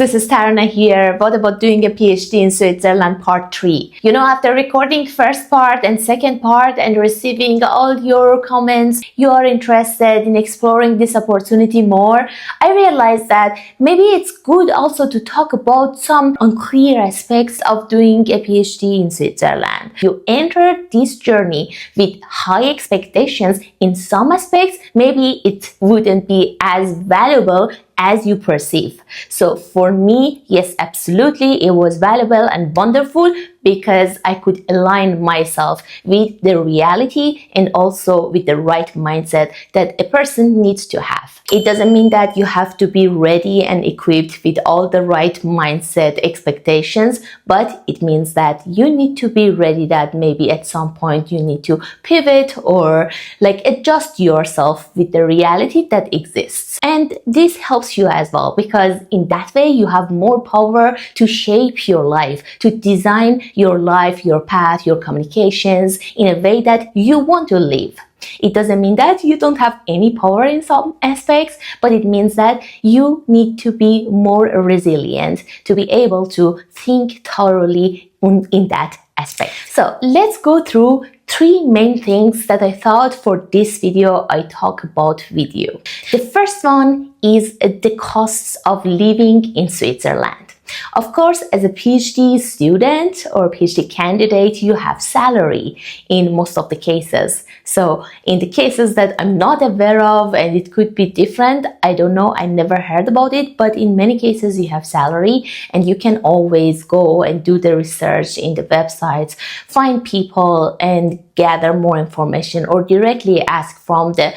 This is Tarana here. What about doing a PhD in Switzerland part 3? After recording first part and second part and receiving all your comments, you are interested in exploring this opportunity more. I realized that maybe it's good also to talk about some unclear aspects of doing a PhD in Switzerland. You enter this journey with high expectations in some aspects, maybe it wouldn't be as valuable as you perceive. So for me, yes, absolutely, it was valuable and wonderful because I could align myself with the reality and also with the right mindset that a person needs to have. It doesn't mean that you have to be ready and equipped with all the right mindset expectations, but it means that you need to be ready that maybe at some point you need to pivot or adjust yourself with the reality that exists. And this helps you as well because in that way you have more power to shape your life, to design your life, your path, your communications in a way that you want to live. It doesn't mean that you don't have any power in some aspects, but it means that you need to be more resilient to be able to think thoroughly in that aspect. So let's go through 3 main things that I thought for this video I talk about with you. The first one is the costs of living in Switzerland. Of course, as a PhD student or PhD candidate, you have salary in most of the cases. So in the cases that I'm not aware of, and it could be different, I don't know, I never heard about it, but in many cases you have salary and you can always go and do the research in the websites, find people and gather more information or directly ask from the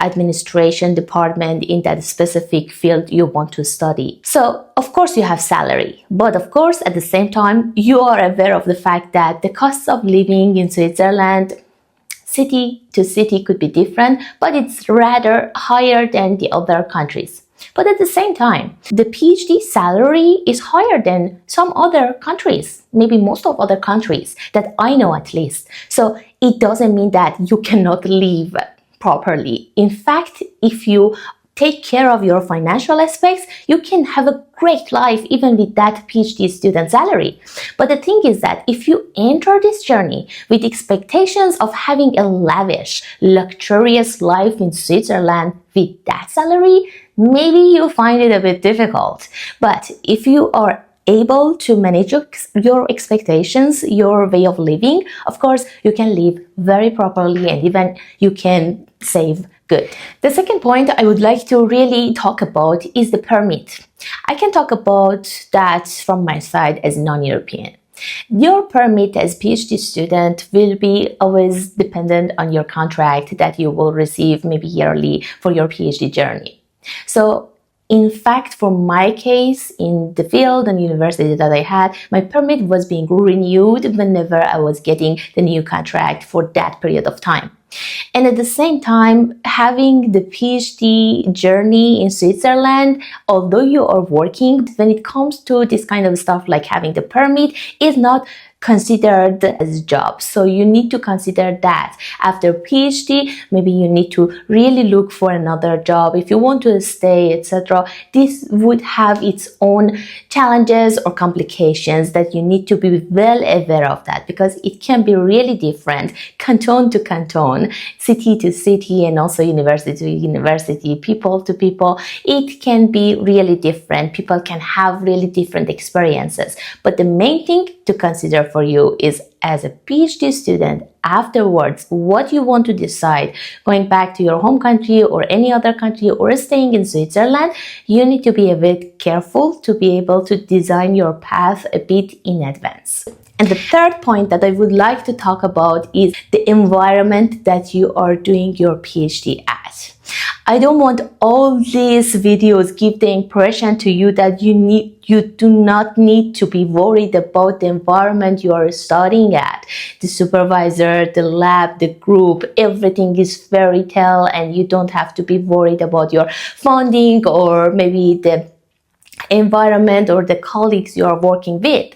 administration department in that specific field you want to study. So of course you have salary, but of course at the same time you are aware of the fact that the costs of living in Switzerland city to city could be different, but it's rather higher than the other countries. But at the same time, the PhD salary is higher than some other countries, maybe most of other countries that I know at least. So it doesn't mean that you cannot live properly. In fact, if you take care of your financial aspects, you can have a great life even with that PhD student salary. But the thing is that if you enter this journey with expectations of having a lavish, luxurious life in Switzerland with that salary, maybe you find it a bit difficult. But if you are able to manage your expectations, your way of living, of course, you can live very properly and even you can save good. The second point I would like to really talk about is the permit. I can talk about that from my side as non-European. Your permit as PhD student will be always dependent on your contract that you will receive maybe yearly for your PhD journey. So in fact, for my case, in the field and university that I had, my permit was being renewed whenever I was getting the new contract for that period of time. And at the same time, having the PhD journey in Switzerland, although you are working, when it comes to this kind of stuff like having the permit, is not considered as a job. So you need to consider that after PhD, maybe you need to really look for another job if you want to stay, etc. This would have its own challenges or complications that you need to be well aware of that because it can be really different canton to canton, city to city, and also university to university, people to people. It can be really different. People can have really different experiences. But the main thing to consider for you is as a PhD student afterwards what you want to decide, going back to your home country or any other country or staying in Switzerland, you need to be a bit careful to be able to design your path a bit in advance. And the third point that I would like to talk about is the environment that you are doing your PhD at. I don't want all these videos give the impression to you that you do not need to be worried about the environment you are studying at. The supervisor, the lab, the group, everything is fairy tale and you don't have to be worried about your funding or maybe the environment or the colleagues you are working with.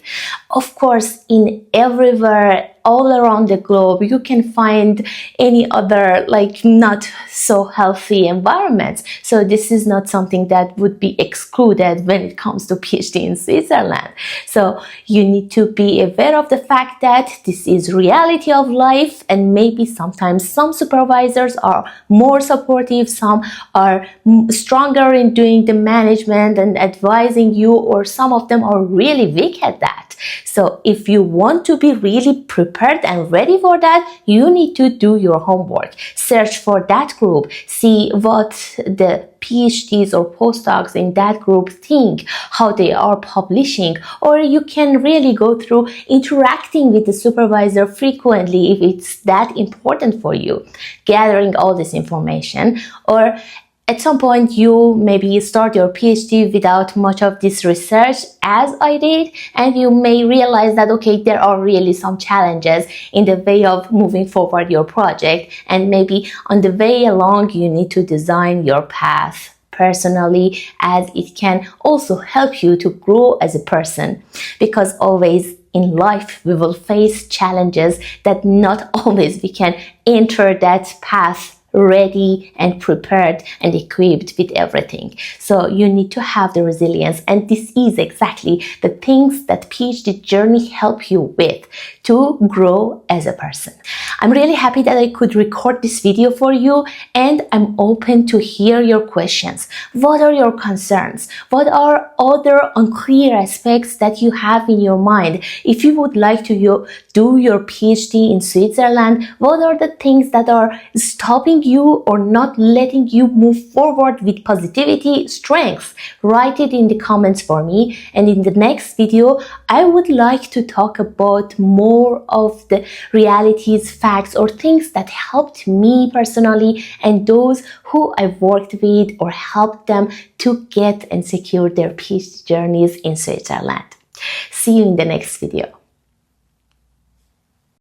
Of course, in everywhere, all around the globe, you can find any other like not so healthy environments. So this is not something that would be excluded when it comes to PhD in Switzerland. So you need to be aware of the fact that this is reality of life, and maybe sometimes some supervisors are more supportive, some are stronger in doing the management and advising you, or some of them are really weak at that. So if you want to be really prepared and ready for that, you need to do your homework. Search for that group. See what the PhDs or postdocs in that group think, how they are publishing, or you can really go through interacting with the supervisor frequently if it's that important for you, gathering all this information. Or at some point, you maybe start your PhD without much of this research, as I did, and you may realize that, okay, there are really some challenges in the way of moving forward your project, and maybe on the way along, you need to design your path personally, as it can also help you to grow as a person. Because always in life, we will face challenges that not always we can enter that path ready and prepared and equipped with everything. So you need to have the resilience, and this is exactly the things that PhD journey help you with to grow as a person. I'm really happy that I could record this video for you, and I'm open to hear your questions. What are your concerns? What are other unclear aspects that you have in your mind? If you would like to do your PhD in Switzerland, what are the things that are stopping you or not letting you move forward with positivity, strength? Write it in the comments for me, and in the next video I would like to talk about more of the realities, facts, or things that helped me personally and those who I worked with or helped them to get and secure their PhD journeys in Switzerland. See you in the next video.